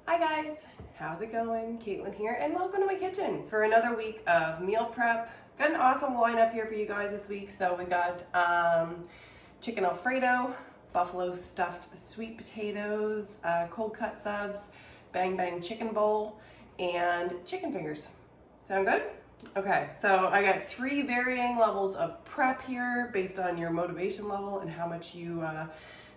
Hi guys, how's it going? Caitlin here, and welcome to my kitchen for another week of meal prep. Got an awesome lineup here for you guys this week. So we got Chicken Alfredo, buffalo stuffed sweet potatoes, cold cut subs, bang bang chicken bowl, and chicken fingers. Sound good? Okay, so I got 3 varying levels of prep here based on your motivation level and how much you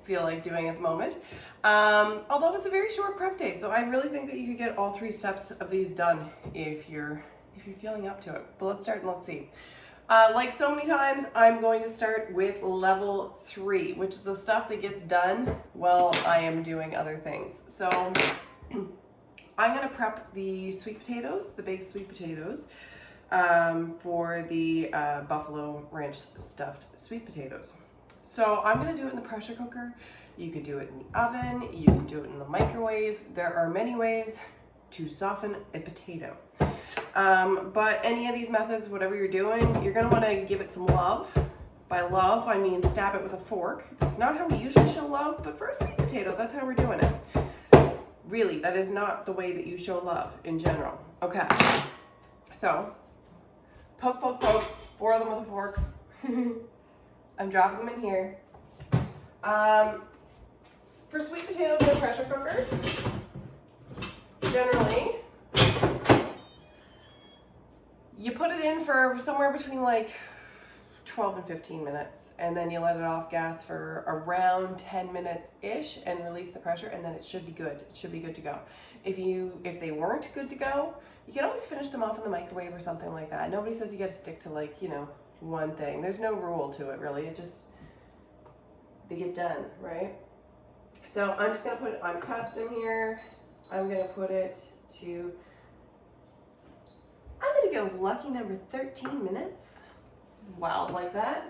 feel like doing at the moment. Although it's a very short prep day, so I really think that you could get all 3 steps of these done if you're feeling up to it. But let's start and let's see. Like so many times, I'm going to start with level 3, which is the stuff that gets done while I am doing other things. So I'm gonna prep the sweet potatoes, the baked sweet potatoes, for the buffalo ranch stuffed sweet potatoes. So I'm gonna do it in the pressure cooker. You could do it in the oven, you can do it in the microwave. There are many ways to soften a potato. But any of these methods, whatever you're doing, you're gonna wanna give it some love. By love, I mean stab it with a fork. It's not how we usually show love, but for a sweet potato, that's how we're doing it. Really, that is not the way that you show love in general. Okay, so poke, poke, poke, 4 of them with a fork. I'm dropping them in here. For sweet potatoes in a pressure cooker, generally, you put it in for somewhere between like 12 and 15 minutes, and then you let it off gas for around 10 minutes-ish and release the pressure, and then it should be good. It should be good to go. If they weren't good to go, you can always finish them off in the microwave or something like that. Nobody says you got to stick to one thing. There's no rule to it really. They get done, right? So I'm just gonna put it on custom here. I'm gonna put it to, I'm gonna go with lucky number 13 minutes. Wow, like that.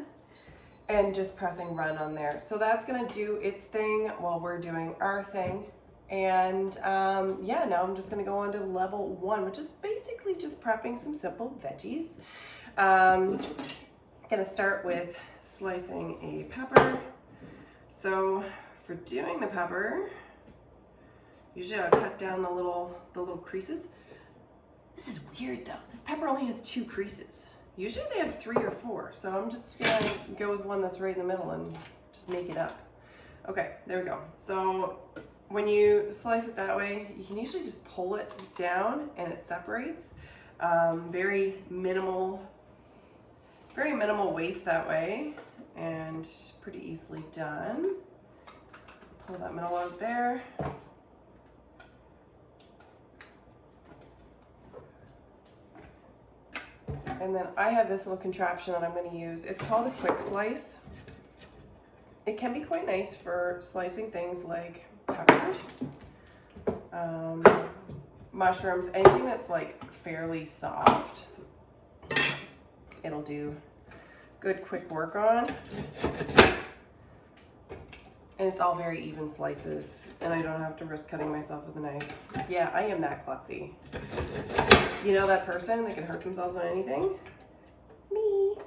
And just pressing run on there. So that's gonna do its thing while we're doing our thing. And yeah, now I'm just gonna go on to level 1, which is basically just prepping some simple veggies. Gonna start with slicing a pepper. So for doing the pepper, usually I cut down the little creases. This is weird though. This pepper only has 2 creases. Usually they have 3 or 4. So I'm just gonna go with one that's right in the middle and just make it up. Okay, there we go. So when you slice it that way, you can usually just pull it down and it separates. Very minimal waste that way, and pretty easily done. Pull that middle out there. And then I have this little contraption that I'm going to use. It's called a quick slice. It can be quite nice for slicing things like peppers, mushrooms, anything that's like fairly soft. It'll do good quick work on. And it's all very even slices, and I don't have to risk cutting myself with a knife. Yeah, I am that klutzy. You know that person that can hurt themselves on anything? Me.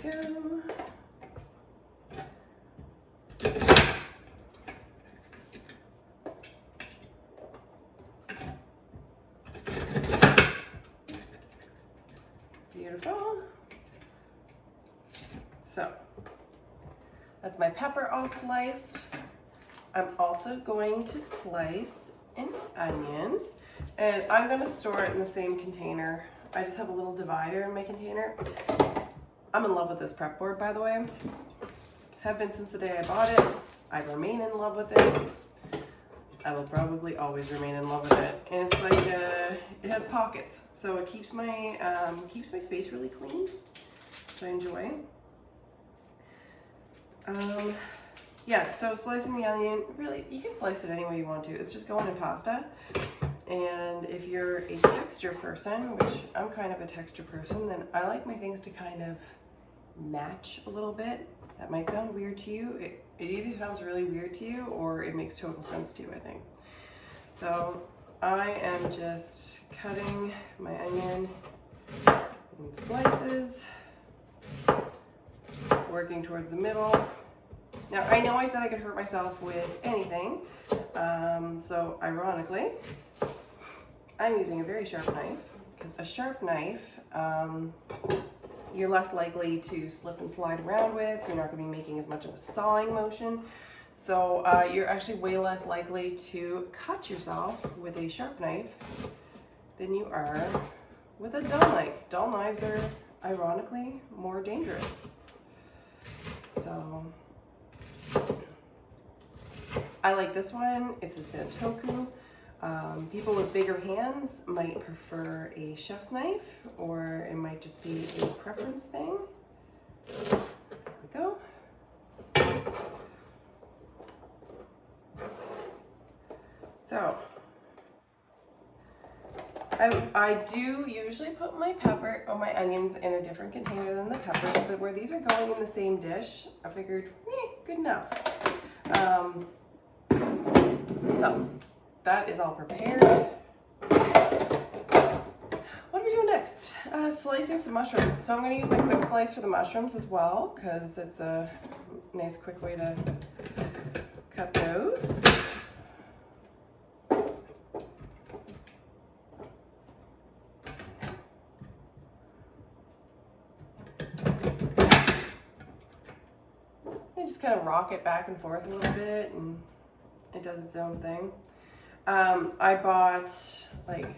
There we go. Beautiful. So that's my pepper all sliced. I'm also going to slice an onion, and I'm going to store it in the same container. I just have a little divider in my container. I'm in love with this prep board, by the way. Have been since the day I bought it. I remain in love with it. I will probably always remain in love with it. And it's like, it has pockets, so it keeps my space really clean, so I enjoy. Yeah, so slicing the onion, really, you can slice it any way you want to. It's just going in pasta. And if you're a texture person, which I'm kind of a texture person, then I like my things to kind of match a little bit. That might sound weird to you. It either sounds really weird to you or it makes total sense to you, I think. So I am just cutting my onion in slices, working towards the middle. Now, I know I said I could hurt myself with anything, so ironically, I'm using a very sharp knife, because a sharp knife, you're less likely to slip and slide around with. You're not going to be making as much of a sawing motion, so you're actually way less likely to cut yourself with a sharp knife than you are with a dull knife. Dull knives are, ironically, more dangerous. So I like this one. It's a Santoku. People with bigger hands might prefer a chef's knife, or it might just be a preference thing. There we go. So I do usually put my pepper or my onions in a different container than the peppers, but where these are going in the same dish, I figured, good enough. So that is all prepared. What are we doing next? Slicing some mushrooms. So I'm going to use my quick slice for the mushrooms as well, because it's a nice quick way to cut those. And just kind of rock it back and forth a little bit, and it does its own thing. I bought like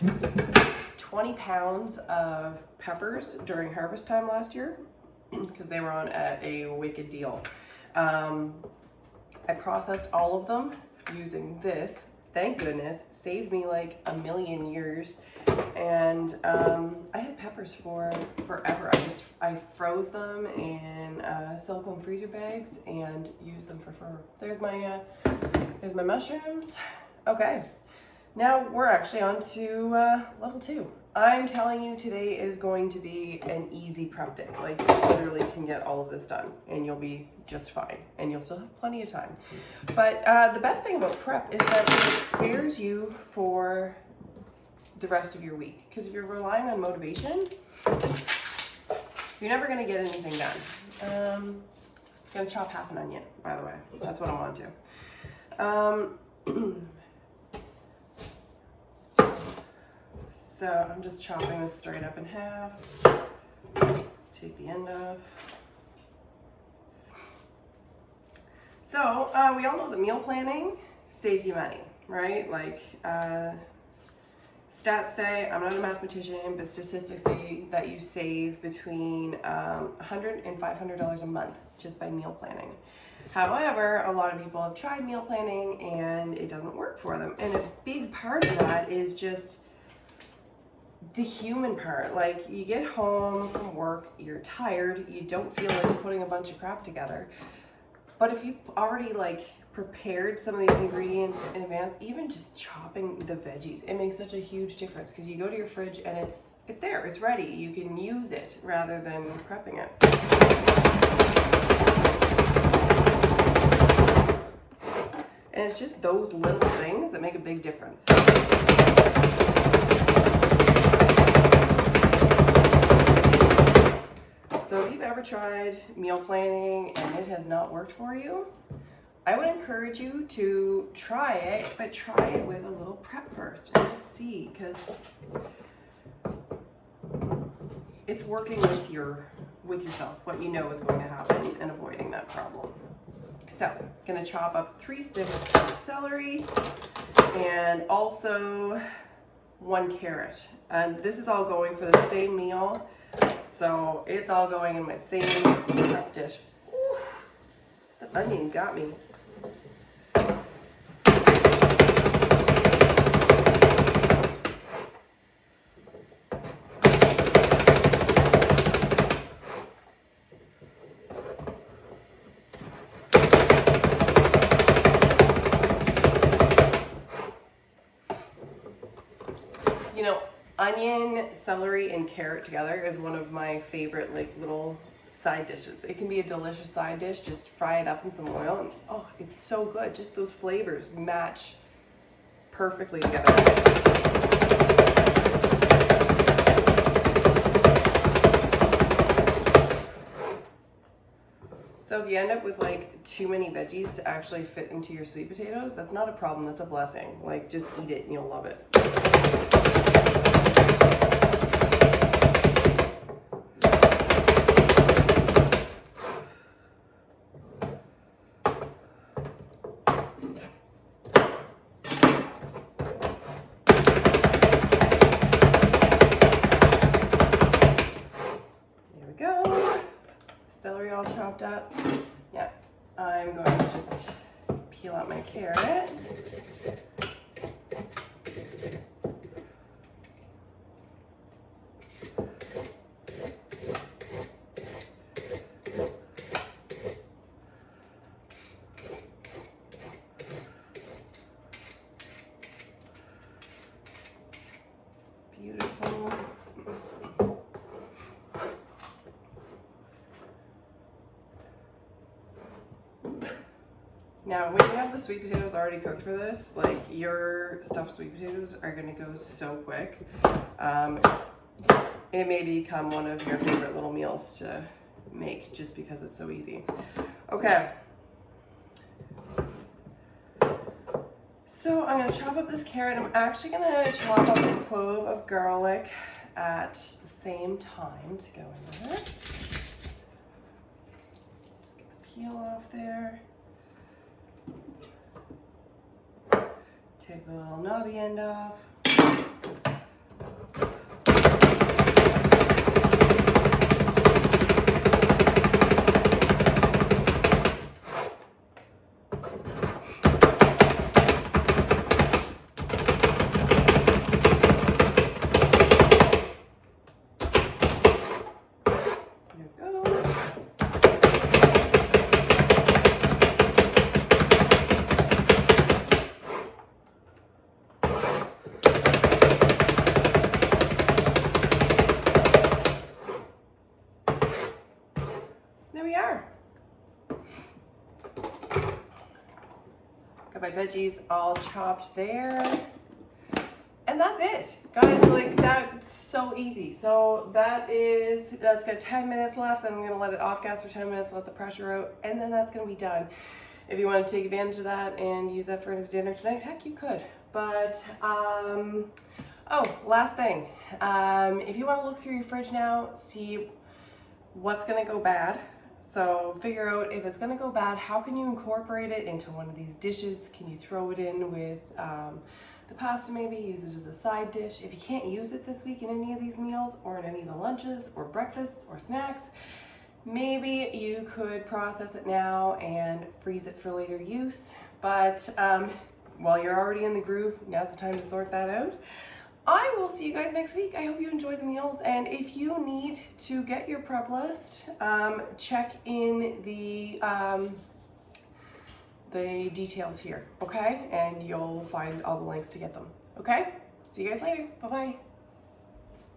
20 pounds of peppers during harvest time last year because they were on at a wicked deal. I processed all of them using this. Thank goodness, saved me like a million years. And I had peppers for forever. I froze them in silicone freezer bags and used them for forever. There's my mushrooms. Okay, now we're actually on to level 2. I'm telling you, today is going to be an easy prep day. Like, you literally can get all of this done and you'll be just fine, and you'll still have plenty of time. But the best thing about prep is that it spares you for the rest of your week. Because if you're relying on motivation, you're never going to get anything done. I'm going to chop half an onion, by the way. That's what I want to. So I'm just chopping this straight up in half. Take the end off. So we all know that meal planning saves you money, right? Like stats say, I'm not a mathematician, but statistics say that you save between $100 and $500 a month just by meal planning. However, a lot of people have tried meal planning and it doesn't work for them. And a big part of that is just the human part. Like, you get home from work, you're tired, you don't feel like putting a bunch of crap together. But if you've already like prepared some of these ingredients in advance, even just chopping the veggies, it makes such a huge difference, because you go to your fridge and it's there, it's ready. You can use it rather than prepping it. And it's just those little things that make a big difference. So if you've ever tried meal planning and it has not worked for you, I would encourage you to try it, but try it with a little prep first and just see, because it's working with yourself, what you know is going to happen, and avoiding that problem. So, I'm gonna chop up 3 sticks of celery and also 1 carrot. And this is all going for the same meal, so it's all going in my same prep dish. Ooh, the onion got me. You know, onion, celery, and carrot together is one of my favorite like little side dishes. It can be a delicious side dish. Just fry it up in some oil, and oh, it's so good. Just those flavors match perfectly together. if you end up with like too many veggies to actually fit into your sweet potatoes, that's not a problem, that's a blessing. Like, just eat it and you'll love it. Celery all chopped up. Yeah, I'm going to just peel out my carrot. Beautiful. Now, when you have the sweet potatoes already cooked for this, like, your stuffed sweet potatoes are gonna go so quick. It may become one of your favorite little meals to make just because it's so easy. Okay. So I'm gonna chop up this carrot. I'm actually gonna chop up a clove of garlic at the same time to go in there. Just get the peel off there. Take the little knobby end off. There we are. Got my veggies all chopped there. And that's it. Guys, like, that's so easy. So that's got 10 minutes left. Then I'm gonna let it off gas for 10 minutes, let the pressure out, and then that's gonna be done. If you want to take advantage of that and use that for dinner tonight, heck, you could. But, oh, last thing. If you want to look through your fridge now, see what's gonna go bad. So figure out if it's gonna go bad, how can you incorporate it into one of these dishes? Can you throw it in with the pasta maybe, use it as a side dish? If you can't use it this week in any of these meals or in any of the lunches or breakfasts or snacks, maybe you could process it now and freeze it for later use. But while you're already in the groove, now's the time to sort that out. I will see you guys next week. I hope you enjoy the meals, and if you need to get your prep list, check in the details here, okay? And you'll find all the links to get them, okay? See you guys later. Bye-bye.